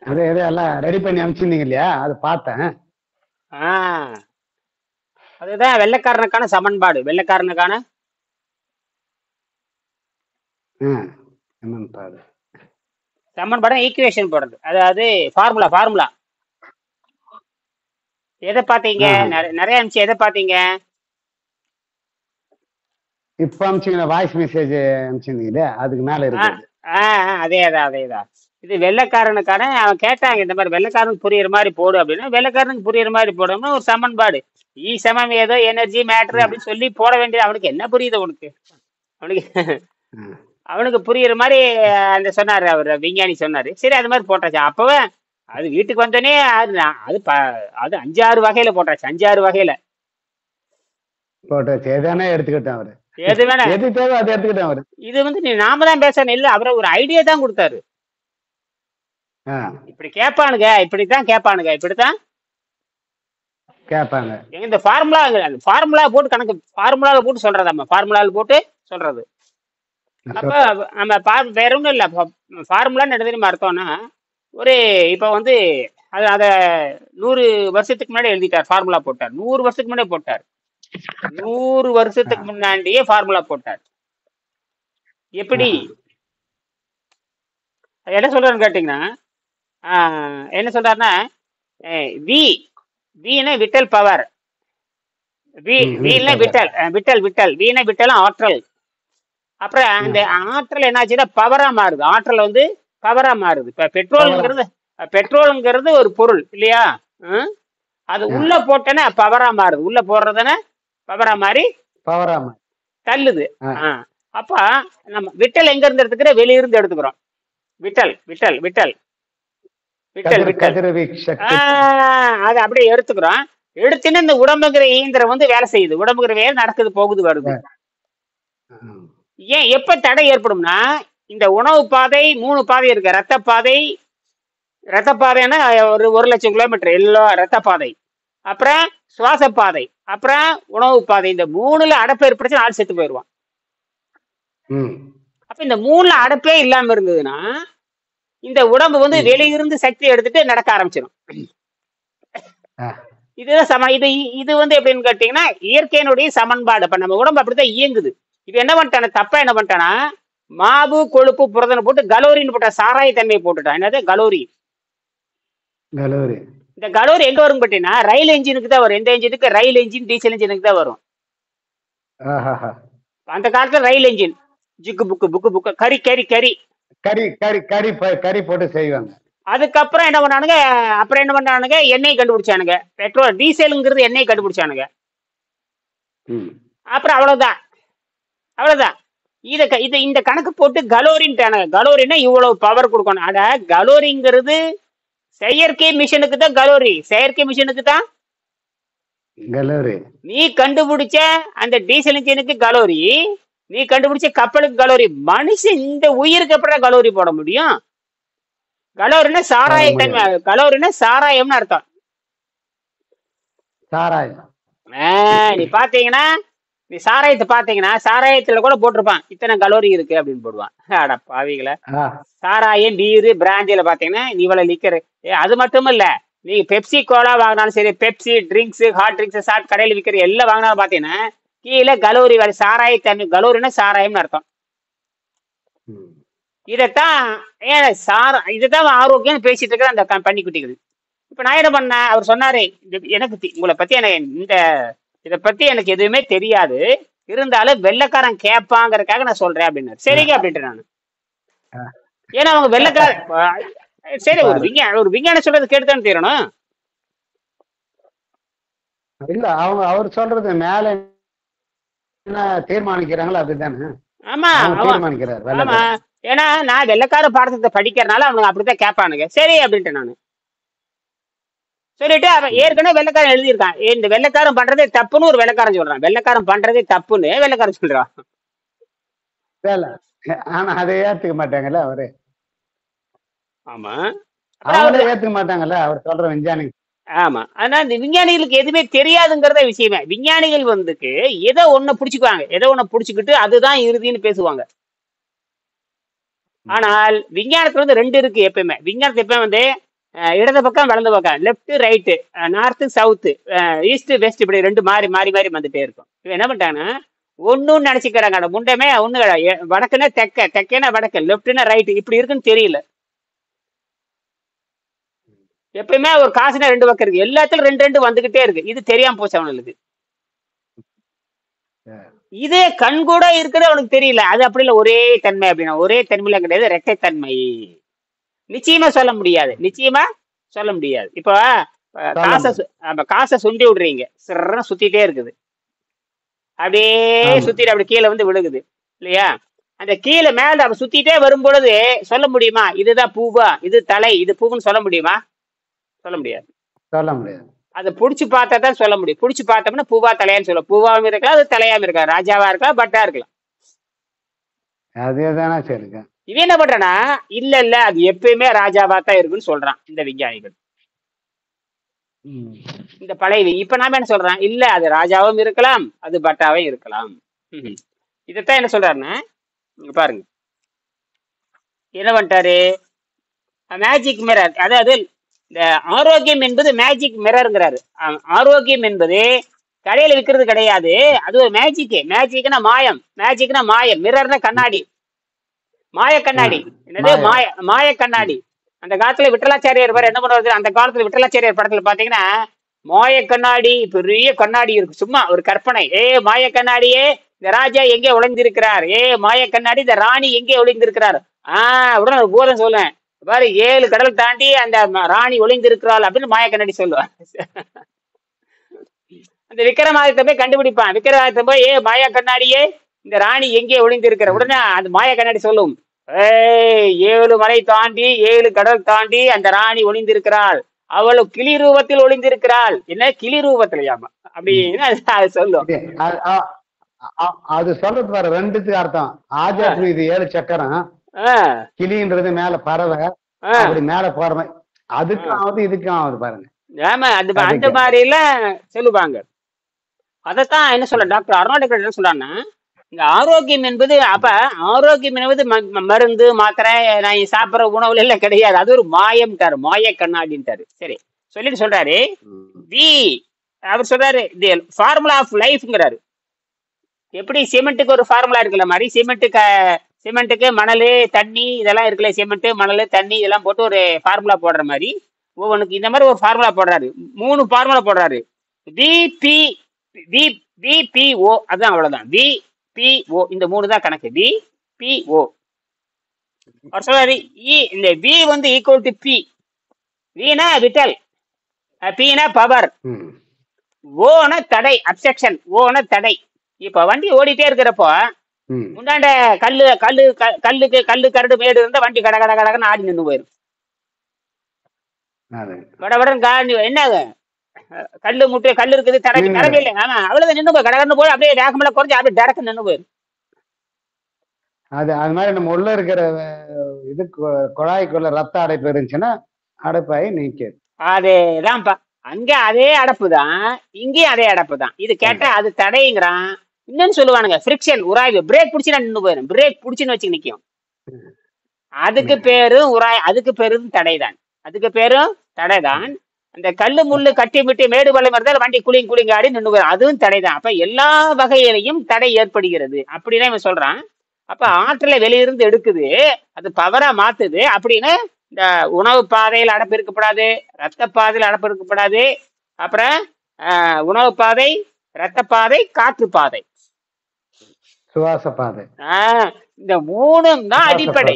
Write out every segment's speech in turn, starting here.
அது எல்லாம் ரெடி பண்ணி அனுப்பிச்சிருந்தீங்க இல்லையா, அது பார்த்தேன். ஆ அதுதான் வெள்ளைக்காரனுக்கான சமன்பாடு. வெள்ளைக்காரனுக்கான என்னன்னு பாரு. சமன்பாடு ஈக்குவேஷன் போடுறது, அதாவது ஃபார்முலா. எதை பார்த்தீங்க? நிறைய அனுப்பிச்சு எதை பார்த்தீங்க? இப்ப அனுப்பிச்சிங்க வாய்ஸ் மெசேஜ் அனுப்பிச்சிருந்தீங்களே, அதுக்கு மேல இருக்கு. அதேதான். இது வெள்ளைக்காரனுக்கான அவன் கேட்டாங்க, இந்த மாதிரி வெள்ளைக்காரனுக்கு புரியுற மாதிரி போடு அப்படின்னா, வெள்ளைக்காரனுக்கு புரியுற மாதிரி போடணும்னா ஒரு சமன்பாடு இ சமம் ஏதோ எனர்ஜி மேட்ரு அப்படின்னு சொல்லி போட வேண்டியது. அவனுக்கு என்ன புரியுது அவனுக்கு புரியுற மாதிரி அந்த சொன்னாரு, அவர் விஞ்ஞானி சொன்னாரு. சரி அது மாதிரி போட்டாச்சு. அப்பவே அது வீட்டுக்கு வந்தோடனே அது 5-6 வகையில போட்டாச்சு. 5-6 வகையில போட்டாச்சு. எதானே எடுத்துக்கிட்டேன் அவரு, எது வேணா எது தேவை அதை எடுத்துக்கிட்டேன் அவரு. இது நாம தான் பேசணும் இல்ல, அவரை ஒரு ஐடியா தான் கொடுத்தாரு. இப்படி கேட்பானுங்க, இப்படித்தான் கேட்பாங்க. இந்த ஃபார்முலா போட்டு கணக்கு ஃபார்முலாவில் போட்டு சொல்றது. நம்ம ஃபார்முலாவில் போட்டு சொல்றது. அப்ப நம்ம வேற ஒன்றும் இல்லை. ஃபார்முலான்னு என்ன தெரியுமா அர்த்தம்னா, ஒரு இப்போ வந்து அதை 100 வருஷத்துக்கு முன்னாடி எழுதிட்டார், ஃபார்முலா போட்டார். 100 வருஷத்துக்கு முன்னாடி போட்டார். 100 வருஷத்துக்கு முன்னாடியே ஃபார்முலா போட்டார். எப்படி என்ன சொல்றாருன்னு கேட்டீங்கன்னா, என்ன சொல்றாருன்னா, வீணை விட்டல் பவர், வீணை விட்டல் வீணை விட்டலும் ஆற்றல். அப்புறம் அந்த ஆற்றல் என்னாச்சுன்னா பவரா மாறுது. ஆற்றல் வந்து பவரா மாறுது. இப்ப பெட்ரோலுங்கிறது ஒரு பொருள் இல்லையா, அது உள்ள போட்டேன்னா பவரா மாறுது. உள்ள போடுறதுன்னா பவரா மாறி தள்ளுது. அப்ப நம்ம விட்டல் எங்க இருந்து எடுத்துக்கிற, வெளியிருந்து எடுத்துக்கிறோம். விட்டல் அது அப்படியே எடுத்துக்கிறோம். எடுத்துன்னு இந்த உடம்புங்கிற இயந்திரம் வந்து வேலை செய்யுது. உடம்புங்கிற வேலை நடக்குது, போகுது, வருது. ஏன் எப்ப தடை ஏற்படும்னா, இந்த உணவு பாதை 3 பாதை இருக்கு. ரத்த பாதைன்னா ஒரு 1,00,000 கிலோமீட்டர் எல்லாம் ரத்த பாதை. அப்புறம் சுவாச பாதை, அப்புறம் உணவு பாதை. இந்த 3ல அடைப்பு ஏற்படுத்தி ஆள் செத்து போயிடுவான். அப்ப இந்த 3ல அடைப்பே இல்லாம இருந்ததுன்னா இந்த உடம்பு வந்து வெளியிருந்து சக்தி எடுத்துட்டு நடக்க ஆரம்பிச்சிடும். இதுதான் இது வந்து எப்படின்னு கேட்டீங்கன்னா இயற்கையினுடைய சமன்பாடு. அப்ப நம்ம உடம்பு அப்படித்தான் இயங்குது. இது என்ன பண்ணிட்டான, தப்பா என்ன பண்ணிட்டானா, மாவு கொழுப்பு புரதனை போட்டு கலோரின்னு போட்ட, சாராய தன்மையை போட்டுட்டான். என்னது கலோரி? இந்த கலோரி எங்க வரும் கேட்டீங்கன்னா ரயில் என்ஜினுக்கு தான் வரும். எந்த என்ஜினுக்கு? ரயில் என்ஜின், டீசல் என்ஜினுக்கு தான் வரும். அந்த காலத்துல ரயில் என்ஜின் ஜிக்கு புக்கு கறி போட்டு செய்வாங்க. அதுக்கப்புறம் என்ன பண்ணானுங்க, எண்ணெய் கண்டுபிடிச்சானுங்க. பெட்ரோல் டீசலுங்கிறது எண்ணெய் கண்டுபிடிச்சானுங்க. அப்புறம் அவ்வளவுதான். இந்த கணக்கு போட்டு கலோரின்ட்டானுங்க. கலோரின்னா இவ்வளவு பவர் கொடுக்கணும். அட கலோரிங்கிறது செயற்கை மிஷினுக்கு தான் கலோரி. செயற்கை மிஷினுக்கு தான் கலோரி. நீ கண்டுபிடிச்ச அந்த டீசல் இன்ஜினுக்கு கலோரி, நீ கண்டுபிடிச்ச கப்பலுக்கு கலோரி. மனுஷன் இந்த உயிருக்கு எப்படி கலோரி போட முடியும்? கலோரின்னா சாராயத்தன்மை. கலோரின்னா சாராயம்னு அர்த்தம். சாராயம். நீ பாத்தீங்கன்னா, நீ சாராயத்தை பாத்தீங்கன்னா சாராயத்துல கூட போட்டிருப்பான் இத்தனை கலோரி இருக்கு அப்படின்னு போடுவான். அட பாவிகளை, சாராயம் பீரு பிராந்தியில பாத்தீங்கன்னா நீ இவ்வளவு லிக்கரு. அது மட்டும் இல்ல, நீ பெப்சி கோலா வாங்கினாலும் சரி, Pepsi drinks, hot drinks, chaat கடையில் விற்கிற எல்லாம் வாங்கினாலும் பாத்தீங்கன்னா கீழே கலோரி வேலை. சாராயத்தன்மை. கலோரின்னா சாராயம்னு அர்த்தம். இதைத்தான் ஆரோக்கியம் பேசிட்டு இருக்கிற அந்த பன்னிக்குட்டிகள். இப்ப நான் என்ன பண்ணேன், அவர் சொன்னாரு, எனக்கு உங்களை பத்தி இதை பத்தி எனக்கு எதுவுமே தெரியாது, இருந்தாலும் வெள்ளைக்காரன் கேட்பாங்கிறதுக்காக நான் சொல்றேன் அப்படின்னாரு. சரிங்க அப்படின்ட்டு நான். ஏன்னா அவங்க வெள்ளைக்காரன். சரி, ஒரு விஞ்ஞானம் சொல்றது கேட்டுதான் தீரணும் இல்ல. அவர் சொல்றது மேல என்ன தீர்மானிக்கிறாங்களோ அப்படித்தானே. ஆமா, ஏன்னா நான் வெள்ளைக்கார பாடத்தை படிக்கிறதுனால அவனுங்க அப்படித்தான் கேட்பானுங்க. சரி அப்படின்ட்டு நானு சொல்லிட்டு, அவன் ஏற்கனவே வெள்ளைக்காரன் எழுதியிருக்கான். இந்த வெள்ளைக்காரன் பண்றதே தப்புன்னு ஒரு வெள்ளைக்காரன் சொல்றான். வெள்ளைக்காரன் பண்றதே தப்புன்னு வெள்ளைக்காரன் சொல்றான். ஆனா அதை ஏத்துக்க மாட்டாங்கல்ல அவரு. ஆமா, ஏத்துக்க மாட்டாங்கல்ல அவர் சொல்ற விஞ்ஞானி. ஆமா, ஆனா இந்த விஞ்ஞானிகளுக்கு எதுவுமே தெரியாதுங்கிறத விஷயமே. விஞ்ஞானிகள் வந்துட்டு எதை ஒண்ணு பிடிச்சுக்குவாங்க, எதை ஒண்ணு பிடிச்சுக்கிட்டு அதுதான் இறுதின்னு பேசுவாங்க. ஆனால் விஞ்ஞானத்துல வந்து ரெண்டு இருக்கு எப்பயுமே. விஞ்ஞானத்துல எப்பயுமே வந்து இடது பக்கம் வலது பக்கம், left right, north south, east west, இப்படி ரெண்டு மாறி மாறி மாறி வந்துட்டே இருக்கும். இவன் என்ன பண்ணிட்டாங்கன்னா ஒன்னும் நினைச்சுக்கிறாங்க. அந்த முண்டமே ஒண்ணு வடக்குன்னா தெக்க, தெக்கேனா வடக்கு, லெஃப்ட்னா ரைட்டு, இப்படி இருக்குன்னு தெரியல. எப்பயுமே ஒரு காசுனா ரெண்டு பக்கம் இருக்கு, எல்லாத்துலயும் ரெண்டு ரெண்டு வந்துகிட்டே இருக்கு. இது தெரியாம போச்சு அவனுக்கு. இதே கண் கூட இருக்குது அவனுக்கு தெரியல. அது அப்படி இல்லை, ஒரே தன்மை அப்படின்னா ஒரே தன்மையில கிடையாது, ரெட்டை தன்மை. நிச்சயமா சொல்ல முடியாது, நிச்சயமா சொல்ல முடியாது. இப்போ காசை சுண்டி விடுறீங்க, சிறன்னு சுத்திட்டே இருக்குது, அப்படியே சுத்திட்டு அப்படி கீழே வந்து விழுகுது இல்லையா? அந்த கீழே மேல அப்ப சுத்திட்டே வரும் பொழுது சொல்ல முடியுமா இதுதான் பூவா, இது தலை, இது பூவுன்னு சொல்ல முடியுமா? சொல்ல முடியாது, சொல்ல முடியாது. அதை புடிச்சு பார்த்தா தான் சொல்ல முடியும். புடிச்சு பார்த்தோம்னா பூவா தலையான்னு சொல்ல, பூவாவும் இருக்கலாம், அது தலையாம இருக்கலாம், ராஜாவா இருக்கலாம், பட்டா இருக்கலாம். அதேதானே சரி. இவன் என்ன பண்றானா, இல்ல இல்ல அது எப்பயுமே ராஜாவா தான் இருக்குன்னு சொல்றான் இந்த விஞ்ஞானிகள், இந்த பழைய. இப்ப நாம என்ன சொல்றான், இல்ல அது ராஜாவும் இருக்கலாம், அது பட்டாவும் இருக்கலாம். இதைத்தான் என்ன சொல்றாருன்னா, பாருங்க என்ன பண்ணிட்டாரு, மேஜிக் மிரர், அதாவது இந்த ஆரோக்கியம் என்பது மேஜிக் மிரர்ங்கிறாரு. ஆரோக்கியம் என்பது கடையில விற்கிறது கிடையாது, அது ஒரு மேஜிக். மேஜிக்னா மாயம், மேஜிக்னா மாயம், மிரர்னா கண்ணாடி, மாய கண்ணாடி. என்னது மாய கண்ணாடி. அந்த காலத்துல விட்டலாச்சாரியார் பேர் என்ன பண்ணுவாரு, அந்த காலத்துல விட்டலாச்சாரியார் படத்துல பாத்தீங்கன்னா மாய கண்ணாடி, பெரிய கண்ணாடி இருக்கு, சும்மா ஒரு கற்பனை. மாய கண்ணாடியே இந்த ராஜா எங்கே ஒளிந்திருக்கிறார், மாய கண்ணாடி இந்த ராணி எங்கே ஒளிந்திருக்கிறார். உடனே ஒரு பூதம் சொல்லுவேன் பாரு, 7 கடல் தாண்டி அந்த ராணி ஒளிந்திருக்கிறாள் அப்படின்னு மாய கண்ணாடி சொல்லுவான். அந்த விக்ரமாதித்த போய் கண்டுபிடிப்பான், விக்ரமாதித்த போய் மாயா கண்ணாடியே இந்த ராணி எங்கே ஒளிந்திருக்கிற, உடனே அந்த மாய கண்ணாடி சொல்லும், 7 மலை தாண்டி 7 கடல் தாண்டி அந்த ராணி ஒளிந்திருக்கிறாள், அவளு கிளி ரூபத்தில் ஒளிந்திருக்கிறாள். என்ன கிளி ரூபத்திலையாமா அப்படின்னு அது சொல்லும். அது சொல்றது பாரு, ரெண்டுத்துக்கு அர்த்தம். ஆஜாக்கு இது 7 சக்கரம், கிளின்றது மேல பறவை, அப்படி மேல போற மாதிரி, அதுக்கும் ஆகுது இதுக்கும் ஆகுது பாருங்க. ஆமா, அது அந்த மாதிரி எல்லாம் சொல்லுவாங்க. அதைத்தான் என்ன சொல்ல டாக்டர் அருணாடகர் என்ன சொல்றான்னா, இந்த ஆரோக்கியம் என்பது, அப்ப ஆரோக்கியம் என்பது மருந்து மாத்திரை நான் சாப்பிட்ற உணவுல எல்லாம் கிடையாது, அது ஒரு மாயம்ட்டாரு, மாய கண்ணாடின்ட்டாரு. சரி சொல்லிட்டு சொல்றாரு, அவர் சொல்றாரு தி ஃபார்முலா ஆஃப் லைஃப்ங்கிறாரு. எப்படி சிமெண்ட்டுக்கு ஒரு ஃபார்முலா இருக்குல்ல மாதிரி, சிமெண்ட்டுக்கு மணல் தண்ணி இதெல்லாம் இருக்குல்ல, சிமெண்ட் மணல் தண்ணி இதெல்லாம் போட்டு ஒரு ஃபார்முலா போடுற மாதிரி ஒவ்வொன்றுக்கு இந்த மாதிரி ஒரு ஃபார்முலா போடுறாரு. 3 ஃபார்முலா போடுறாரு. விபிஓ, அதுதான், அவ்வளவுதான். விபிஓ, இந்த 3 தான் கணக்கு. விபிஓ அவர் சொல்றாரு, இந்த வி வந்து ஈக்குவல் டு பி. வினா விட்டல், பினா பவர், ஓனா தடை, அப்செக்ஷன், ஓனா தடை. இப்ப வண்டி ஓடிட்டே இருக்கிறப்போ முன்னாண்ட கல்லு கரடு மேடு இருந்தா வண்டி கட கட கடன்னு ஆடி நின்று போயிடும். வடவடன் என்ன கல்லு முட்டை கல்லு இருக்குது, தடவை இல்லை. ஆமா, அவ்வளவு நின்று போய் கடகன்னு போய் அப்படியே வேகமெல்லாம் குறைஞ்சி அப்படியே டேரக்ட் நின்று போயிடும். அது மாதிரி நம்ம உள்ள இருக்கிற இது குழாய்க்குள்ள ரத்த அடைப்பு இருந்துச்சுன்னா அடைப்பாயி நீக்கிது. அதேதான்ப்பா, அங்க அதே அடைப்பு தான், இங்கேயும் அதே அடைப்பு தான். இது கேட்டா அது தடைங்கிறான். இன்னும் சொல்லுவானுங்க ஃப்ரிக்ஷன், உராய்வு. பிரேக் பிடிச்சி நான் நின்று போயிடும், பிரேக் பிடிச்சின்னு வச்சு நிற்கும். அதுக்கு பேரும் அதுக்கு பேரும் தடைதான், அதுக்கு பேரும் தடைதான். அந்த கல்லு முள்ளு கட்டி விட்டு மேடு பள்ளம் இருந்தால் வண்டி குளிங்க ஆடி நின்று போயிடும், அதுவும் தடைதான். அப்ப எல்லா வகையிலையும் தடை ஏற்படுகிறது அப்படின்னா இவன் சொல்றான். அப்ப ஆற்றலை வெளியிருந்து எடுக்குது, அது பவரா மாத்துது. அப்படின்னு இந்த உணவு பாதையில் அடைப்பு இருக்கப்படாது, ரத்த பாதையில் அடைப்பு இருக்கப்படாது, அப்புறம் உணவு பாதை, ரத்த பாதை, காற்று பாதை, சுவாச பாதை, இந்த 3ம் தான் அடிப்படை.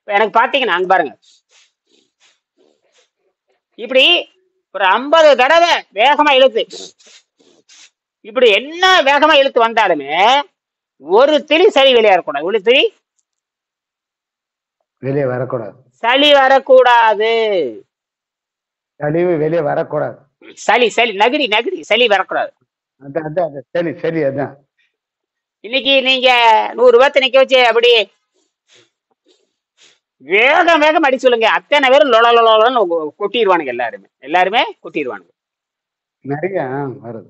எனக்கு பாத்தீங்கன்னா அங்க பாருங்க, இப்படி ஒரு 50 தடவை வேகமா இழுத்து, இப்படி என்ன வேகமா இழுத்து வந்தாலுமே ஒரு திரி சளி வெளியே வரக்கூடாது, ஒரு திரி வெளியே வரக்கூடாது, சளி வரக்கூடாது, கழிவு வெளியே வரக்கூடாது, சளி நகடி சளி வரக்கூடாது. சரி அதான். இன்னைக்கு நீங்க 100 பேர்த்த நிக்க வச்சு அப்படி வேகம் அடி சொல்லுங்க, அத்தனை பேரும் லொலன்னு கொட்டிடுவானுங்க, எல்லாருமே கொட்டிடுவானுங்க, நிறைய வருது.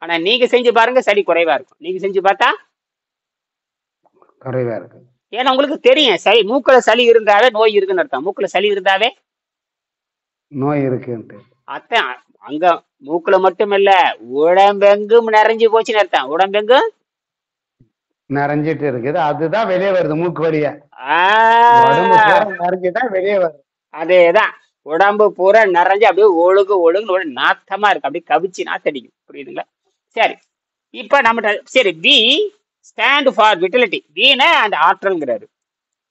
ஆனா நீங்க செஞ்சு பாருங்க, சளி குறைவா இருக்கும். நீங்க செஞ்சு பார்த்தா குறைவா இருக்கு. ஏன்னா உங்களுக்கு தெரியும், சளி மூக்குல சளி இருந்தாவே நோய் இருக்குன்னு அர்த்தம். மூக்குல சளி இருந்தாவே நோய் இருக்குன்ட்டு. அதான் அங்க மூக்குல மட்டும் இல்ல, உடம்பெங்கும் நிறைஞ்சு போச்சுன்னு அர்த்தம். உடம்பெங்கும் நிறைஞ்சிட்டு இருக்குது, அதுதான் வெளியே வருது மூக்கு வழியா. உடம்பு ஆஹ் பூரா நிறைஞ்சுதான் வெளியே வருது. அதேதான், உடம்பு பூரா நிறைஞ்சு அப்படியே ஒழுங்குன்னு ஒரு நாத்தமா இருக்கு, அப்படியே கவிச்சு நாத்தடிக்கும். புரியுதுங்களா? சரி, இப்ப நம்ம சரி, பி ஸ்டாண்ட் ஃபார் விட்டலிட்டி. பின்னா அந்த ஆற்றல்ங்கிறாரு.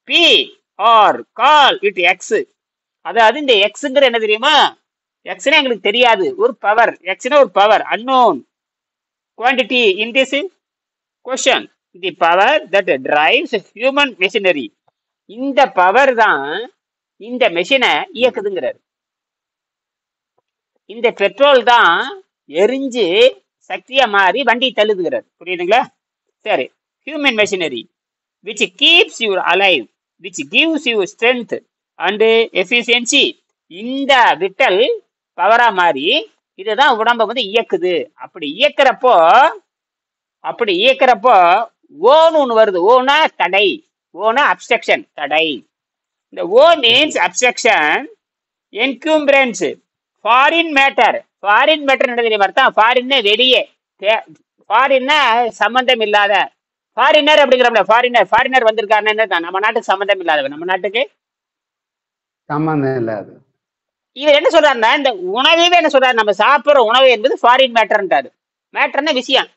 B R call it X. அதாவது இந்த எக்ஸ்ங்கிற என்ன தெரியுமா? எக்ஸ்னா எங்களுக்கு தெரியாது, ஒரு பவர். எக்ஸ்னா ஒரு power, unknown quantity in this question. The power that drives human machinery. இந்த பவர் தான் இந்த மெஷினை இயக்குதுங்கிறாரு. இந்த பெட்ரோல் தான் எரிஞ்சு சக்தியா மாறி வண்டி தள்ளுதுங்கிறார். புரியுதுங்களா? சரி, human machinery which keeps you alive, which gives you strength and efficiency. இந்த விட்டல் பவரா மாறி இதுதான் உடம்ப வந்து இயக்குது. அப்படி இயக்கிறப்போ ஓன்னு ஒண்ணு வருது. ஓனா தடை, ஓனா அப்ஸ்ட்ரக்ஷன், தடை. இந்த O means obstruction, encumbrance, foreign matter. Foreign matter என்ன தெரியுமா அர்த்தம்? ஃபாரின் வெளியே, ஃபாரின்னா சம்பந்தம் இல்லாத. ஃபாரினர் அப்படிங்கிறோம்ல, ஃபாரினர் வந்திருக்காருன்னு நம்ம நாட்டுக்கு சம்பந்தம் இல்லாதவன், நம்ம நாட்டுக்கு சம்பந்தம் இல்லாது. இவர் என்ன சொல்றாருன்னா, இந்த உணவே என்ன சொல்றாரு, நம்ம சாப்பிடுற உணவு என்பது ஃபாரின் மேட்டர்ன்றாரு. மேட்டர்னா விஷயம்.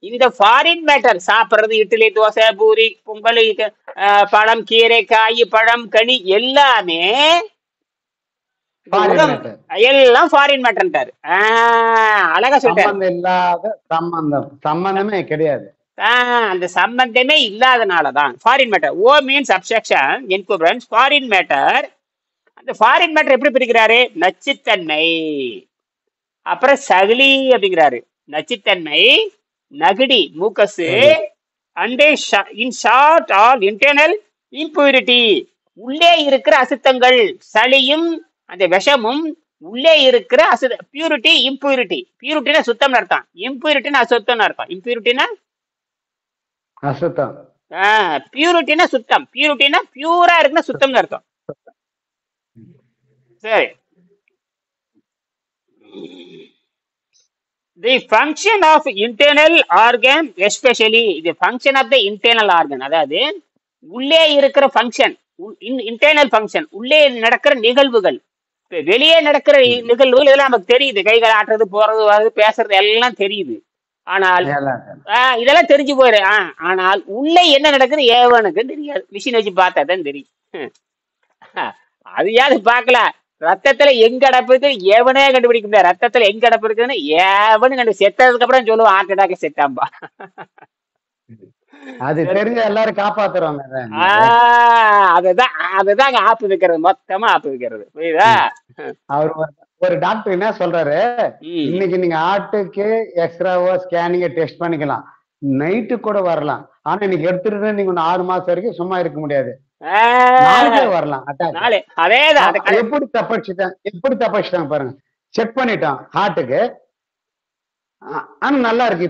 இந்த ஃபாரின் மேட்டர் சாப்பிடுறது, இட்லி, தோசை, பூரி, பொங்கல், பழம், கீரை, காய், பழம், கனி எல்லாமே எல்லாம் ஃபாரின் மேட்டர்ன்றாரு. அழகா சொல்றாரு. சம்பந்தமே கிடையாது. அந்த சம்பந்தமே இல்லாதனாலதான் foreign matter. O means obstruction, encumbrance, foreign matter. அந்த ஃபாரின் மேட்டர் எப்படி பிரிக்கிறாரு? நச்சுத்தன்மை, அப்புறம் சகிலி அப்படிங்கிறாரு. நச்சுத்தன்மை, நகுடி, mucus, and in short all internal impurity. உள்ளே இருக்கிற அசுத்தங்கள், சளியும் அந்த விஷமும் உள்ளே இருக்கிற பியூரிட்டி, இம்பியூரிட்டி. பியூரிட்டினா சுத்தம் அர்த்தம், இம்பியூரிட்டினா அசுத்தம் அர்த்தம். இம்பியூரிட்டினா அசுத்தம், பியூரிட்டினா சுத்தம். பியூரிட்டினா பியூரா இருக்குன்னா சுத்தம்னு அர்த்தம். சரி, the function of internal organ, especially the function of the internal organ, அதாவது உள்ளே இருக்கிற ஃபங்க்ஷன், இன்டர்னல் ஃபங்க்ஷன், உள்ளே நடக்கிற நிகழ்வுகள். வெளியே நடக்கிற நிகழ்வுகள் இதெல்லாம் நமக்கு தெரியுது, கைகள் ஆட்டுறது, போறது, வர்றது, பேசுறது எல்லாம் தெரியுது. ஆனால் இதெல்லாம் தெரிஞ்சு போயிரு. ஆனால் உள்ளே என்ன நடக்குது ஏவனுக்கு தெரியாது. மிஷின் வச்சு பார்த்தா தான் தெரியும். அது யாரு பார்க்கல. ரத்தத்துல எங்க அடப்பு இருக்கு எவனே கண்டுபிடிக்க முடியாது. ரத்தத்துல எங்க அடப்பு இருக்குன்னு எவனு கண்டு செத்ததுக்கு அப்புறம் சொல்லுவோம் ஹார்ட் அட்டாக் செத்தாம்பா. அது தெரிஞ்ச எல்லாரும் காப்பாத்துறாங்க. அதுதான் ஆப்பு வைக்கிறது, மொத்தமா ஆப்பு வைக்கிறது. புரியுதா? அவர் ஒரு டாக்டர் என்ன சொல்றாரு, இன்னைக்கு நீங்க ஹார்ட்டுக்கு எக்ஸ்ட்ராவோ ஸ்கேனிங்க டெஸ்ட் பண்ணிக்கலாம், நைட்டு கூட வரலாம். ஆனா இன்னைக்கு எடுத்துட்டு நீங்க 6 மாசம் வரைக்கும் சும்மா இருக்க முடியாது, வரலாம். எப்படி தப்பிச்சிட்டாங்க பாருங்க. செக் பண்ணிட்டோம் ஹார்ட்டுக்கு, ஆனா நல்லா இருக்கு.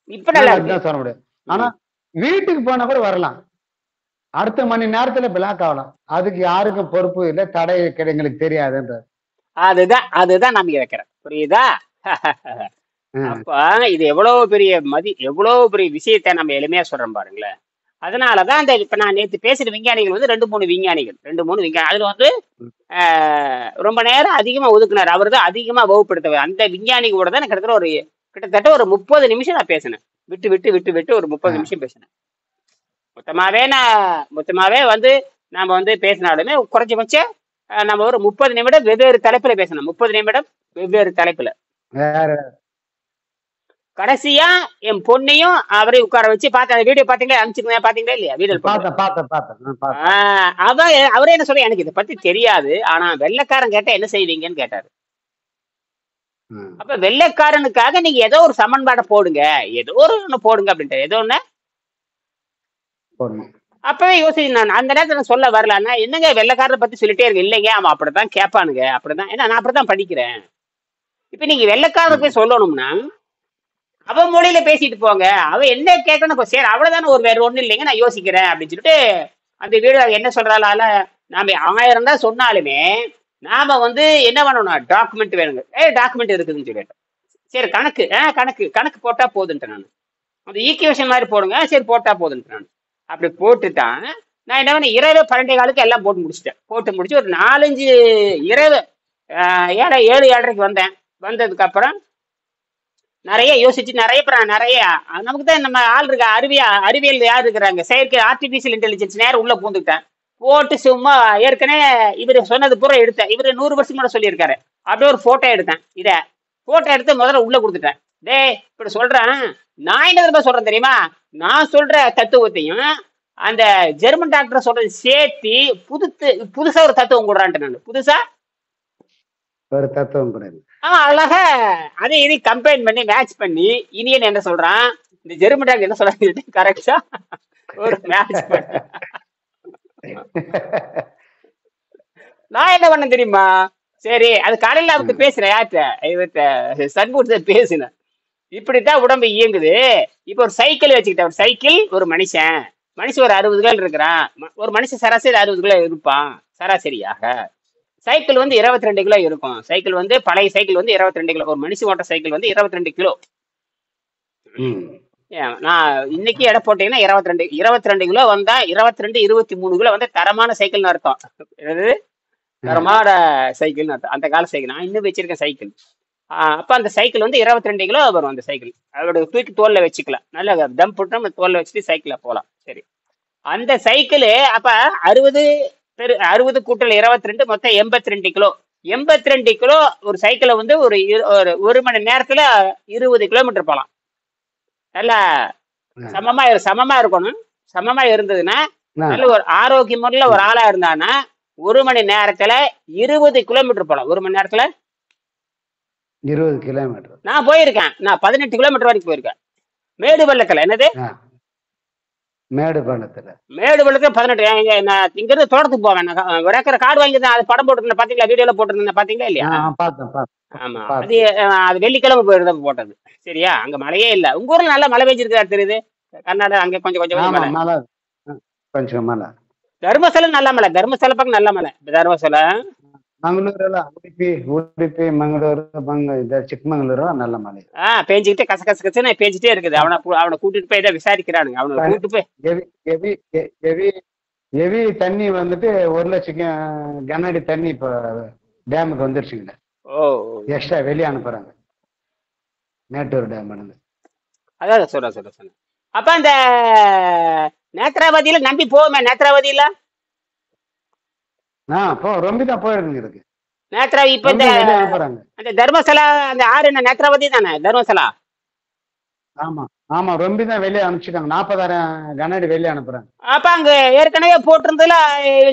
இப்ப நல்லா இருக்குதான் சொல்ல முடியாது. ஆனா வீட்டுக்கு போன கூட வரலாம், அடுத்த மணி நேரத்துல பிளாக் ஆகலாம். அதுக்கு யாருக்கும் பொறுப்பு இல்லை, தடை எங்களுக்கு தெரியாதுன்ற. அதுதான் நம்பி வைக்கிறேன். புரியுதா? அப்ப இது எவ்வளவு பெரிய விஷயத்த நம்ம எளிமையா சொல்றோம் பாருங்களேன். அதனாலதான் அந்த இப்ப நான் நேற்று பேசுற விஞ்ஞானிகள் வந்து 2-3 விஞ்ஞானிகள். அதுல வந்து ரொம்ப நேரம் அதிகமா ஒதுக்குனார். அவர் தான் அதிகமா வகுப்படுத்தவர். அந்த விஞ்ஞானி கூட தான் கிட்டத்தட்ட ஒரு 30 நிமிஷம் நான் பேசினேன். விட்டு ஒரு 30 நிமிஷம் பேசினேன். மொத்தமாவே வந்து நாம வந்து பேசினாலுமே குறைஞ்சபட்சம் நம்ம ஒரு 30 நிமிடம் வெவ்வேறு தலைப்புல பேசணும். 30 நிமிடம் வெவ்வேறு தலைப்புல. கடைசியா என் பொண்ணையும் அவரையும் உட்கார வச்சு பார்த்த அந்த வீடியோ பாத்தீங்களா? அனுப்பிச்சிருந்தேன், பாத்தீங்களா இல்லையா? வீடியோ அவரே என்ன சொல்ற, எனக்கு இதை பத்தி தெரியாது, ஆனா வெள்ளைக்காரன் கேட்டா என்ன செய்வீங்கன்னு கேட்டாரு. அப்ப வெள்ளைக்காரனுக்காக நீங்க ஏதோ ஒரு சமன்பாடை போடுங்க, ஏதோ ஒண்ணு போடுங்க அப்படின்ட்டு. ஏதோ ஒண்ணு அப்பவே யோசிச்சு நான் அந்த நேரத்துல சொல்ல வரலன்னா, என்னங்க வெள்ளைக்காரனை பத்தி சொல்லிட்டே இருக்கு. இல்லைங்க, அவன் அப்படித்தான் கேட்பானுங்க, அப்படிதான். ஏன்னா நான் அப்படித்தான் படிக்கிறேன். இப்ப நீங்க வெள்ளைக்காரனை போய் சொல்லணும்னா அவ மொழியில பேசிட்டு போங்க, அவ என்ன கேட்கணும் சரி அவ்வளவுதானே, ஒரு வேற ஒண்ணும் இல்லைங்க நான் யோசிக்கிறேன் அப்படின்னு சொல்லிட்டு அந்த வீடு என்ன சொல்றாளால, நாம 1000 தான் சொன்னாலுமே நாம வந்து என்ன பண்ணணும், டாக்குமெண்ட் வேணுங்க. டாக்குமெண்ட் இருக்குதுன்னு சொல்லிட்டு சரி கணக்கு கணக்கு கணக்கு போட்டா போதுன்ட்டு நான் அந்த ஈக்குவேஷன் மாதிரி போடுங்க, சரி போட்டா போதுன்ட்டு நான் அப்படி போட்டுட்டான். நான் என்ன பண்ணேன், இரவு 12:15 எல்லாம் போட்டு முடிச்சிட்டேன். போட்டு முடிச்சு ஒரு 4-5 இரவு 7:30க்கு வந்தேன். வந்ததுக்கு அப்புறம் நிறைய யோசிச்சு நிறைய நிறைய நமக்கு தான் நம்ம ஆள் இருக்க அறிவியல் யார் இருக்கிறாங்க, செயற்கை ஆர்டிபிஷியல் இன்டெலிஜென்ஸ் நேரம் உள்ள பூந்துக்கிட்டேன். போட்டு சும்மா ஏற்கனவே இவரு சொன்னது பூரா எடுத்தேன். இவரு 100 வருஷம் கூட சொல்லியிருக்காரு. அப்படியே ஒரு போட்டோ எடுத்தேன். போட்டோ எடுத்து முதல்ல உள்ள கொடுத்துட்டேன். இப்படி சொல்றேன், நான் என்ன தடவை சொல்றேன் தெரியுமா, நான் சொல்ற தத்துவத்தையும் அந்த ஜெர்மன் டாக்டர் சொல்றது சேர்த்து புதுசா ஒரு தத்துவம் கொடுறான்ட்டு நான் புதுசா ஒரு தத்துவம் கூட அழகா அதை இதை கம்பைன் பண்ணி மேட்ச் பண்ணி இனியன் என்ன சொல்றான், இந்த ஜெர்மன் டாக்டர் என்ன சொல்றாங்க கரெக்டா ஒரு மேட்ச் பண்ணி நான் என்ன பண்ண தெரியுமா, சரி அது காலையில அவருக்கு பேசுறேன், யார்கிட்ட சண்முகத்தை பேசினேன். இப்படித்தான் உடம்பு இயங்குது. இப்ப ஒரு சைக்கிள் வச்சுக்கிட்டேன். ஒரு சைக்கிள் ஒரு மனுஷன் ஒரு 60 கிலோ இருக்கிறான். ஒரு மனுஷன் சராசரி 60 கிலோ இருப்பான் சராசரியாக. சைக்கிள் வந்து 22 கிலோ இருக்கும். சைக்கிள் வந்து பழைய சைக்கிள் வந்து 22 கிலோ. ஒரு மனுஷன் ஓட்ட சைக்கிள் வந்து 22 கிலோ. நான் இன்னைக்கு எடை போட்டீங்கன்னா 22 கிலோ வந்தா 23 கிலோ வந்து தரமான சைக்கிள்னு அர்த்தம். தரமான சைக்கிள்னு அர்த்தம். அந்த கால சைக்கிள் நான் இன்னும் வச்சிருக்கேன் சைக்கிள். அப்ப அந்த சைக்கிள் வந்து 22 கிலோ வரும். அந்த சைக்கிள் அதோட தூக்கி தோல்ல வச்சுக்கலாம். நல்ல தம் போட்டு நம்ம தோல்ல வச்சுட்டு சைக்கிள்ல போகலாம். சரி, அந்த சைக்கிள் அப்ப 60 கூட்டல் 22 மொத்தம் 82 கிலோ. 82 கிலோ ஒரு சைக்கிளை வந்து ஒரு மணி நேரத்துல 20 கிலோமீட்டர் போகலாம். நல்லா சமமா இருக்கணும். சமமா இருந்ததுன்னா நல்ல ஒரு ஆரோக்கியமுள்ள ஒரு ஆளா இருந்தானா 1 மணி நேரத்துல 20 கிலோமீட்டர் போகலாம். 1 மணி நேரத்துல 20 கிலோமீட்டர் நான் போயிருக்கேன். நான் 18 கிலோமீட்டர் வரைக்கும் போயிருக்கேன். மேடு பள்ளத்துல. என்னது மேடு பள்ளத்துல 18. நான் இங்க இருந்து தோட்டத்துக்கு போவேன். ஒரு ஏக்கர் காடு வாங்கி தான் அது படம் போட்டுருந்தேன். பாத்தீங்களா, வீடியோல போட்டிருந்தேன் பாத்தீங்களா இல்லையா? ஆமா, அது வெள்ளிக்கிழமை போயிருந்த போட்டது. சரியா, அங்க மழையே இல்ல. உங்க ஊர்ல நல்லா மழை பெஞ்சிருக்கா தெரியுது. கர்நாடகா அங்க கொஞ்சம் மழை. தர்மசல நல்ல மழை. தர்மசல பக்கம் நல்ல மழை. தர்மசல ಮಂಗಳೂರೆಲ್ಲ ಉಡುಪಿ ಮಂಗಳೂರು ಚಿಕ್ಕಮಂಗ್ಳೂರು நல்ல மழை. பேஞ்சுக்கிட்டே கசன்னு பேஞ்சிட்டே இருக்குது. அவனை கூட்டிட்டு போய் தான் விசாரிக்கிறானுங்க. அவனை கூட்டிட்டு போய் ஹெவி தண்ணி வந்துட்டு 1 லட்சம் கனஅடி தண்ணி இப்ப டேமுக்கு வந்துருச்சுங்க. எக்ஸ்ட்ரா வெளியே அனுப்புறாங்க மேட்டூர் டேம். அதான் சொல்றேன். அப்ப அந்த நேத்ராவதியில நம்பி போவோமே, நேத்ராவதியில ரொம்பதான் போயிருக்குங்க இருக்கு நேத்ராவதி. இப்ப இந்த தர்மசலா அந்த ஆறு என்ன நேத்ராவதி தானே தர்மசலா? ஆமா ரொம்பதான் வெளியே அனுப்பிச்சுட்டாங்க. 40,000 கனஅடி வெளியே அனுப்புறாங்க. அப்ப அங்க ஏற்கனவே போட்டிருந்ததுல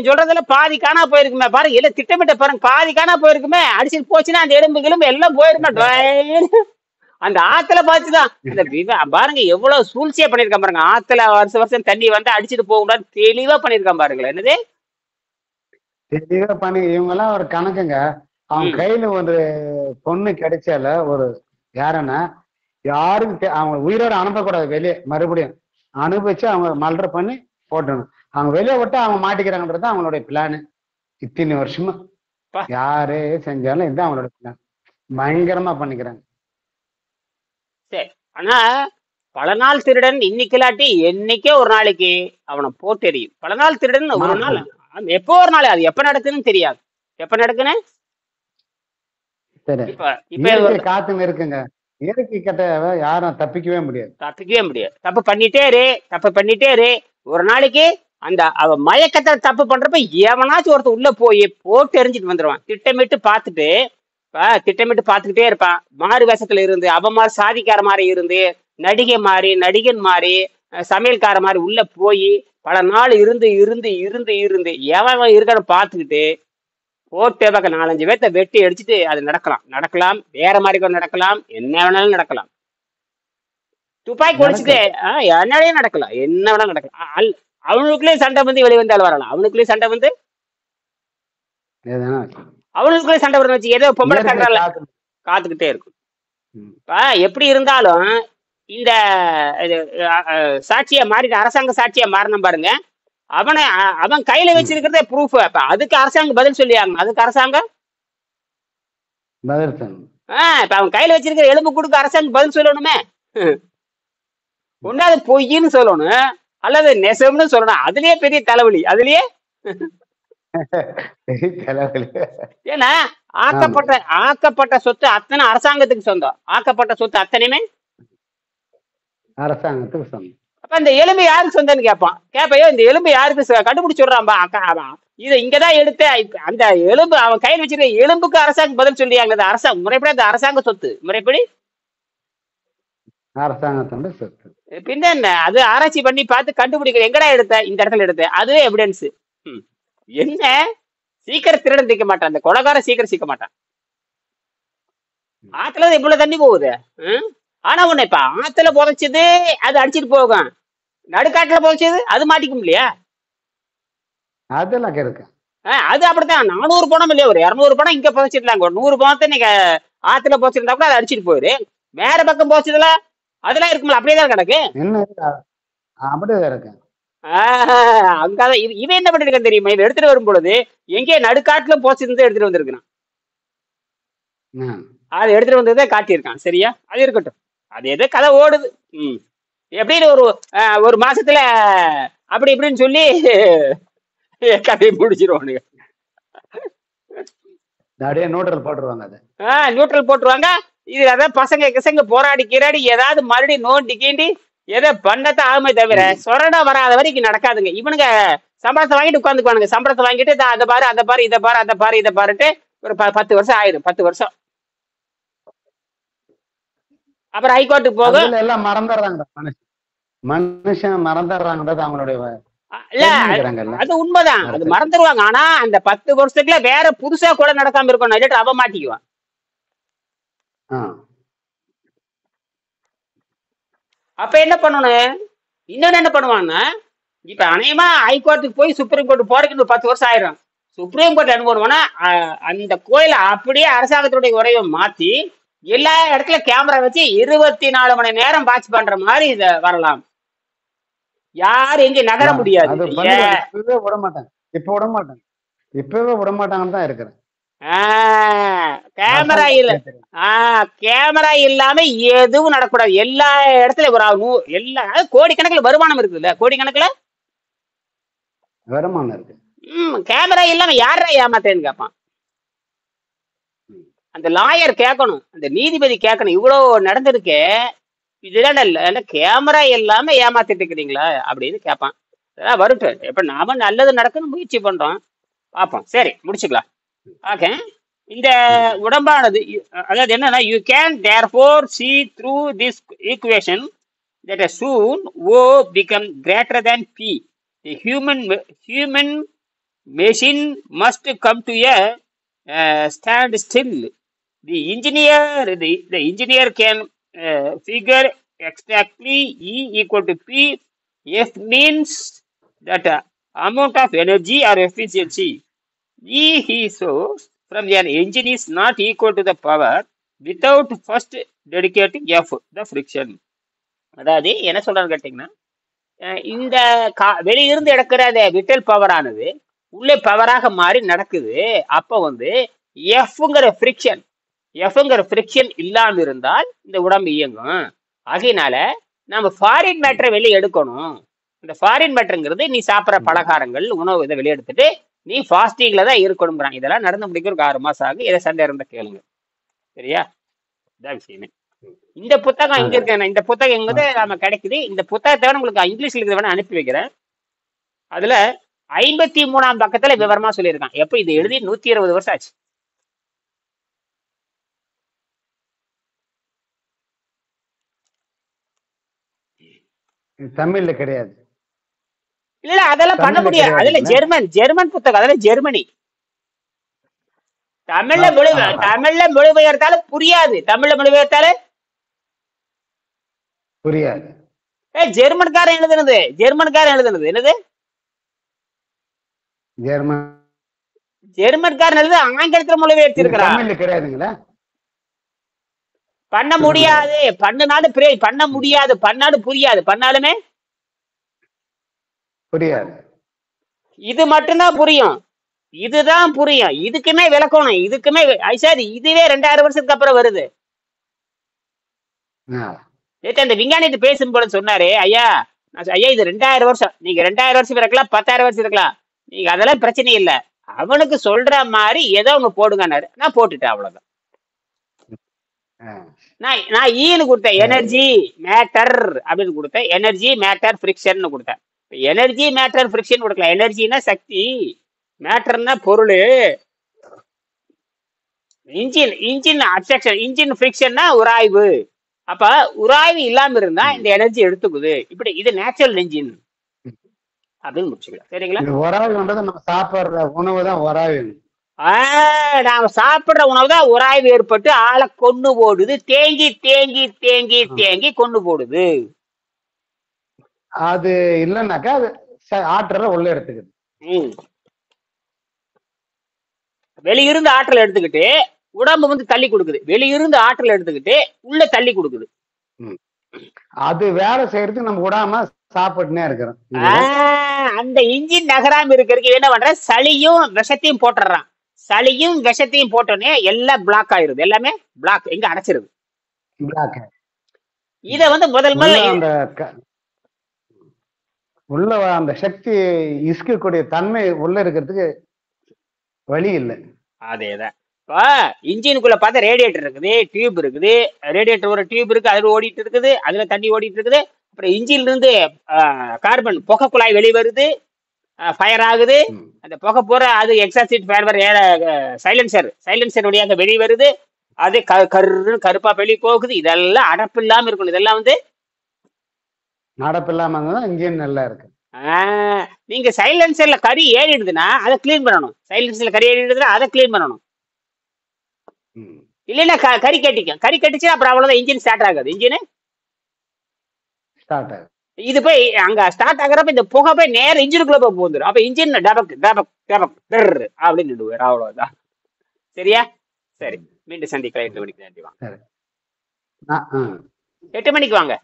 சொல்றதுல பாதி காணா போயிருக்குமே. பாருங்க எல்லாம் திட்டமிட்ட பாருங்க, பாதி காணா போயிருக்குமே. அடிச்சுட்டு போச்சுன்னா அந்த எலும்பு எல்லாம் போயிருமே. அந்த ஆத்துல பாத்துதான் அந்த பாருங்க எவ்வளவு சூழ்ச்சியா பண்ணிருக்கான் பாருங்க. ஆத்துல வருஷம் தண்ணி வந்து அடிச்சுட்டு போக கூடாது தெளிவா பண்ணிருக்கான் பாருங்களேன். என்னது தெளிவா பண்ணி இவங்க எல்லாம் ஒரு கணக்குங்க. அவங்க கையில ஒரு பொண்ணு கிடைச்சால ஒரு யாருன்னா யாருக்கும் அவங்க உயிரோட அனுப்பக்கூடாது. வெளியே மறுபடியும் அனுபவிச்சு அவங்க மல்டர் பண்ணி போட்டணும். அவங்க வெளியே விட்டு அவங்க மாட்டிக்கிறாங்கன்றது அவங்களுடைய பிளானு. இத்தனை வருஷமா யாரே செஞ்சாலும் இதுதான் அவங்களோட பிளான். பயங்கரமா பண்ணிக்கிறாங்க. சரி, ஆனா பல நாள் திருடன் இன்னைக்கு இல்லாட்டி என்னைக்கே ஒரு நாளைக்கு அவனை போட்டெறியும். பல நாள் திருடன் ஒரு நாள் எப்போ ஒரு நாள் அது எப்ப நடக்குதுன்னு தெரியாது. எப்ப நடக்குன்னு காத்துன்னு இருக்குங்க. இயற்கை கிட்ட யாரும் தப்பிக்கவே முடியாது. தப்பு பண்ணிட்டே இரு. ஒரு நாளைக்கு அந்த அவ மயக்கத்தை தப்பு பண்றப்ப எவனாச்சும் ஒருத்தர் உள்ள போய் போட்டு எரிஞ்சிட்டு வந்துடுவான். திட்டமிட்டு பார்த்துக்கிட்டே இருப்பான். மாறு வேஷத்துல இருந்து அவ மாதிரி சாதிக்கார மாதிரி இருந்து நடிகன் மாதிரி சமையல்கார மாதிரி உள்ள போய் பல நாள் இருந்து எவன் இருக்கன்னு பார்த்துக்கிட்டு போட்டு 4-5 பேர்த்த வெட்டி அடிச்சுட்டு அது நடக்கலாம். வேற மாதிரி கூட நடக்கலாம். என்ன வேணாலும் நடக்கலாம். துப்பாக்கி ஒடிச்சுட்டு என்னையே நடக்கலாம். என்ன வேணாலும் நடக்கலாம். அவனுக்குள்ளேயும் சண்டை வந்து வெளிவந்தாலும் வரலாம். அவனுக்குள்ளேயும் சண்டை வந்து அவனுக்குள்ளேயும் சண்டை வருது வச்சு ஏதோ பொம்பளை சண்டை காத்துக்கிட்டே இருக்கும். எப்படி இருந்தாலும் இந்த இது, சாட்சியா மாறிட்டு அரசாங்க சாட்சியா மாறின பாருங்க, அவன் கையில வச்சிருக்கிறதே ப்ரூஃப். அப்ப அதுக்கு அரசாங்கம் பதில் சொல்லி ஆகணும். அதுக்கு அரசாங்கம் பதில் சொல்லணும். இப்ப அவன் கையில வச்சிருக்கிற எலும்பு கொடுக்க அரசாங்கம் பதில் சொல்லணுமே. ஒண்ணு அது பொய்ன்னு சொல்லணும், அல்லது நெசம்னு சொல்லணும். அதுலயே பெரிய தலைவலி. அதுலயே தலைவலி. ஏன்னா ஆமா, ஆக்கப்பட்ட சொத்து அத்தனை அரசாங்கத்துக்கு சொந்தம். ஆக்கப்பட்ட சொத்து அத்தனையுமே. அரசாங்கத்துக்கு சொந்தம். அப்ப இந்த எலும்பு யாருக்கு சொந்தம்னு கேட்பையோ, இந்த எலும்பு யாருக்கு கண்டுபிடிச்சு விடுறான்பா. இதை இங்கதான் எடுத்த அந்த எலும்பு அவன் கையில் வச்சிருக்க எலும்புக்கு அரசாங்கம் பதில் சொல்லியாங்க. அரசாங்கம் முறைப்படி அந்த அரசாங்க சொத்து முறைப்படி அரசாங்கத்தோட சொத்து. பின்ன என்ன, அது ஆராய்ச்சி பண்ணி பார்த்து கண்டுபிடிக்கிற. எங்கடா எடுத்த? இந்த இடத்துல எடுத்த. அதுவே எவிடன்ஸ். என்ன சீக்கிரம் திருடன் தீக்க மாட்டான், அந்த கொலைகார சீக்கிரம் சீக்க மாட்டான். ஆத்துல இவ்வளவு தண்ணி போகுது. ஆனா ஒண்ணு, இப்ப ஆத்துல புதைச்சது அது அடிச்சிட்டு போகும், நடுக்காட்டுல புதைச்சது அது மாட்டிக்கும் இல்லையா? அதெல்லாம் இருக்கு. அது அப்படித்தான். 400 பணம் இல்லையா, ஒரு 200 பணம் இங்க புதைச்சிருந்தாங்க. ஒரு 100 பணத்தை நீங்க ஆத்துல புதைச்சிருந்தா கூட அதை அடிச்சிட்டு போயிரு. வேற பக்கம் புதைச்சதுல அதெல்லாம் இருக்கும்ல, அப்படியேதான் கிடக்கு. என்ன இருக்கு? அப்படியே இருக்கு. அங்கதான் இவன் என்ன பண்ணிருக்கான் தெரியுமா? இவன் எடுத்துட்டு வரும் பொழுது எங்கே நடுக்காட்டுல போச்சிருந்து எடுத்துட்டு வந்திருக்கான். அதை எடுத்துட்டு வந்ததை காட்டியிருக்கான். சரியா? அது இருக்கட்டும், அது எதோ கதை ஓடுது. எப்படின்னு ஒரு மாசத்துல அப்படி இப்படின்னு சொல்லி கதையை முடிச்சிருவானுங்க. நியூட்ரல் போட்டுருவாங்க. நியூட்ரல் போட்டுருவாங்க. இது அதான் பசங்க கிசங்க போராடி கிராடி ஏதாவது மறுபடியும் நோண்டி கீண்டி எதை பண்ணத்தான் ஆகுமே தவிர சொரணா வராத வரைக்கும் நடக்காதுங்க. இவனுங்க சம்பளத்தை வாங்கிட்டு உட்காந்துக்குவானுங்க. சம்பளத்தை வாங்கிட்டு அதை பாரு அதை பாரு இதை பாரு அதை பாரு இதை பாருட்டு ஒரு 10 வருஷம் ஆயிடும். 10 வருஷம் அப்புறம் ஹைகோர்ட்டுக்கு போகும். எல்லாம் மறந்துடுறாங்க. மனுஷன் மறந்துடுறாங்கன்றது அவங்களுடைய இல்ல, அது உண்மைதான், அது மறந்துடுவாங்க. ஆனா அந்த 10 வருஷத்துக்குள்ள வேற புதுசா கூட நடக்காம இருக்கணும், இல்லாட்டி அவன் மாட்டிக்குவான். அப்ப என்ன பண்ணணும்? இன்னொன்னு என்ன பண்ணுவான்னா, இப்ப அநேகமா ஹைகோர்ட்டுக்கு போய் சுப்ரீம் கோர்ட் போறதுக்கு 10 வருஷம் ஆயிரும். சுப்ரீம் கோர்ட் என்ன பண்ணுவானா, அந்த கோயில அப்படியே அரசாங்கத்துடைய உரையை மாத்தி எல்லா இடத்துல கேமரா வச்சு 24 மணி நேரம் வாட்ச் பண்ற மாதிரி இத வரலாம். யாரு எங்க நகர முடியாது. விட மாட்டாங்க. இப்பவே விட மாட்டாங்கன்னு தான் இருக்கிறேன். கேமரா இல்லாம எதுவும் நடக்கூடாது. எல்லா இடத்துலயும் எல்லா கோடிக்கணக்கில் வருமானம் இருக்குல்ல, கோடிக்கணக்கில் வருமானம் இருக்கு. கேமரா இல்லாம யாரா ஏமாத்தேன்னு கேட்பான். அந்த லாயர் கேட்கணும், அந்த நீதிபதி கேட்கணும், இவ்வளவு நடந்திருக்கே, இதுதான் இல்ல கேமரா இல்லாம ஏமாத்திட்டு இருக்கிறீங்களா அப்படின்னு கேட்பான். அதெல்லாம் வரட்டும். இப்ப நாம நல்லது நடக்குன்னு முயற்சி பண்றோம், பார்ப்போம். சரி, முடிச்சுக்கலாம். ஓகே. இந்த உடம்பானது அதாவது என்னன்னா, you can therefore see through this equation that soon O become greater than P. The human machine must come to a stand still. The engineer can figure exactly E equal to P. F means that amount of energy or efficiency. He shows from an engine is not equal to the power without first dedicating F, the friction. அதாவது என்ன சொல்றான்னு கேட்டீங்கன்னா, இந்த வெளியிருந்து எடுக்கிற அந்த Vittal power ஆனது உள்ளே பவராக மாறி நடக்குது. அப்ப எஃப்ங்கிற ஃப்ரிக்ஷன் இல்லாம இருந்தால் இந்த உடம்பு இயங்கும். ஆகையினால நம்ம ஃபாரின் மேட்டரை வெளியே எடுக்கணும். இந்த ஃபாரின் மேட்டருங்கிறது நீ சாப்பிட்ற பலகாரங்கள் உணவு இதை வெளியெடுத்துட்டு நீ ஃபாஸ்டிங்ல தான் இருக்கணுங்கிறான். இதெல்லாம் நடந்து முடிக்கிறதுக்கு 6 மாசம் ஆகும். இதை சண்டை இருந்தா கேளுங்க. சரியா? இதான் விஷயமே. இந்த புத்தகம் இங்க இருக்கு. இந்த புத்தகம் எங்க நம்ம கிடைக்குது. இந்த புத்தகத்தை உங்களுக்கு இங்கிலீஷ்ல இருக்கிறத வேணா அனுப்பி வைக்கிறேன். அதுல 53ஆம் பக்கத்துல விவரமா சொல்லியிருக்கான். எப்ப இது எழுதி 120 வருஷம் ஆச்சு. தமிழ்ல கிடையாது. இல்ல அதெல்லாம் பண்ண முடியாது. அதுல ஜெர்மன் புத்தகம், அதெல்லாம் ஜெர்மனி. தமிழ்ல மொழிபெயர்த்தாலும் புரியாது. தமிழ்ல மொழிபெயர்த்தாலும் புரியாது. ஜெர்மன்காரன் எழுதுனது என்னது? ஜெர்மன்காரன் எழுது ஆங்கிலத்துல மொழிபெயர்த்திருக்கிறான். தமிழ்ல கிடையாதுங்களா? பண்ண முடியாது. பண்ணுனாலும் பண்ண முடியாது, பண்ணாலும் புரியாது, பண்ணாலுமே புரியாது. இது மட்டும்தான் புரியும், இதுதான் புரியும். இதுக்குமே விளக்கணும், இதுக்குமே சார் இதுவே 2000 வருஷத்துக்கு அப்புறம் வருது. நேற்று அந்த விஞ்ஞானிட்டு பேசும்போது சொன்னாரு, ஐயா ஐயா இது 2000 வருஷம், நீங்க 2000 வருஷம் இருக்கலாம், 10,000 வருஷம் இருக்கலாம், நீங்க அதெல்லாம் பிரச்சனை இல்லை, அவனுக்கு சொல்ற மாதிரி ஏதோ ஒண்ணு போடுங்கன்னாரு. நான் போட்டுட்டேன், அவ்வளவுதான். நான் ஈன்னு கொடுத்தேன், எனர்ஜி மேட்டர் அப்படின்னு கொடுத்தேன், எனர்ஜி மேட்டர் ஃபிரிக்ஷன் கொடுத்தேன். எனர்ஜி மேட்டர் ஃபிரிக்ஷன் கொடுக்கல. எனர்ஜினா சக்தி, மேட்டர்னா பொருள், இன்ஜின் இன்ஜின் அப்செக்ஷன், இன்ஜின் ஃபிரிக்ஷன்னா உராய்வு. அப்ப உராய்வு இல்லாம இருந்தா இந்த எனர்ஜி எடுத்துக்குது. இப்படி இது நேச்சுரல் இன்ஜின் அப்படின்னு முடிச்சுக்கலாம். சரிங்களா? உராய்வுன்றது நம்ம சாப்பிடுற உணவு தான் உராய்வு. நாம சாப்பிடுற உணவு தான் உராய்வு ஏற்பட்டு ஆளை கொண்டு போடுது, தேங்கி தேங்கி தேங்கி தேங்கி கொண்டு போடுது. அது இல்லைன்னாக்கா அது ஆற்றலை உள்ள எடுத்துக்குது. வெளியிருந்து ஆற்றல் எடுத்துக்கிட்டு உடம்பு வந்து தள்ளி கொடுக்குது, வெளியிருந்து ஆற்றல் எடுத்துக்கிட்டு உள்ள தள்ளி கொடுக்குது. அது வேலை செய்யறதுக்கு நம்ம விடாம சாப்பிட்டுனே இருக்கிறோம். அந்த இன்ஜின் நகராம இருக்கிறதுக்கு என்ன பண்ற, சளியும் விஷத்தையும் போட்டுறான். சளியும் விஷத்தையும் போட்டோன்னே எல்லாம் பிளாக் ஆயிருது, எல்லாமே பிளாக், எங்க அடைச்சிருது. இத வந்து முதல் உள்ள அந்த சக்தி இசுக்கக்கூடிய தன்மை உள்ள இருக்கிறதுக்கு வழி இல்லை. அதேதான். இப்போ இன்ஜினுக்குள்ள பார்த்தா ரேடியேட்டர் இருக்குது, டியூப் இருக்குது, ரேடியேட்டர் ஒரு டியூப் இருக்கு, அதுல ஓடிட்டு இருக்குது, அதுல தண்ணி ஓடிட்டு இருக்குது. அப்புறம் இன்ஜின்ல இருந்து கார்பன் புகை குழாய் வெளிவருது, ஃபயர் ஆகுது. அந்த புகை போற அது எக்ஸாஸ்ட் ஃபேன் சைலன்சர் வழியாக வெளியே வருது, அது கருப்பா வெளியே போகுது. இதெல்லாம் அடப்பு இல்லாம இருக்கணும். இதெல்லாம் வந்து அடப்பு இல்லாம இன்ஜின் நல்லா இருக்கு. நீங்க சைலன்சர்ல கறி ஏறிடுதுன்னா அதை கிளீன் பண்ணணும். சைலன்சர்ல கறி ஏறிடுதுன்னா அதை கிளீன் பண்ணணும். இல்லைன்னா கறி கட்டிச்சு அப்புறம் அவ்வளவுதான், இன்ஜின் ஸ்டார்ட் ஆகாது. இன்ஜின் ஸ்டார்ட் ஆகுது. இது போய் அங்க ஸ்டார்ட் ஆகுறப்ப இந்த புகை போய் நேரம் இன்ஜினுக்குள்ள போய் போந்துடும். அப்ப இன்ஜின் டபக் டபக் டபக் அப்படின்னு நிடுவார். அவ்வளவுதான். சரியா? சரி, மீண்டும் சந்திக்கலாம். 8 மணிக்கு. நன்றி. வாங்க, 8 மணிக்கு வாங்க.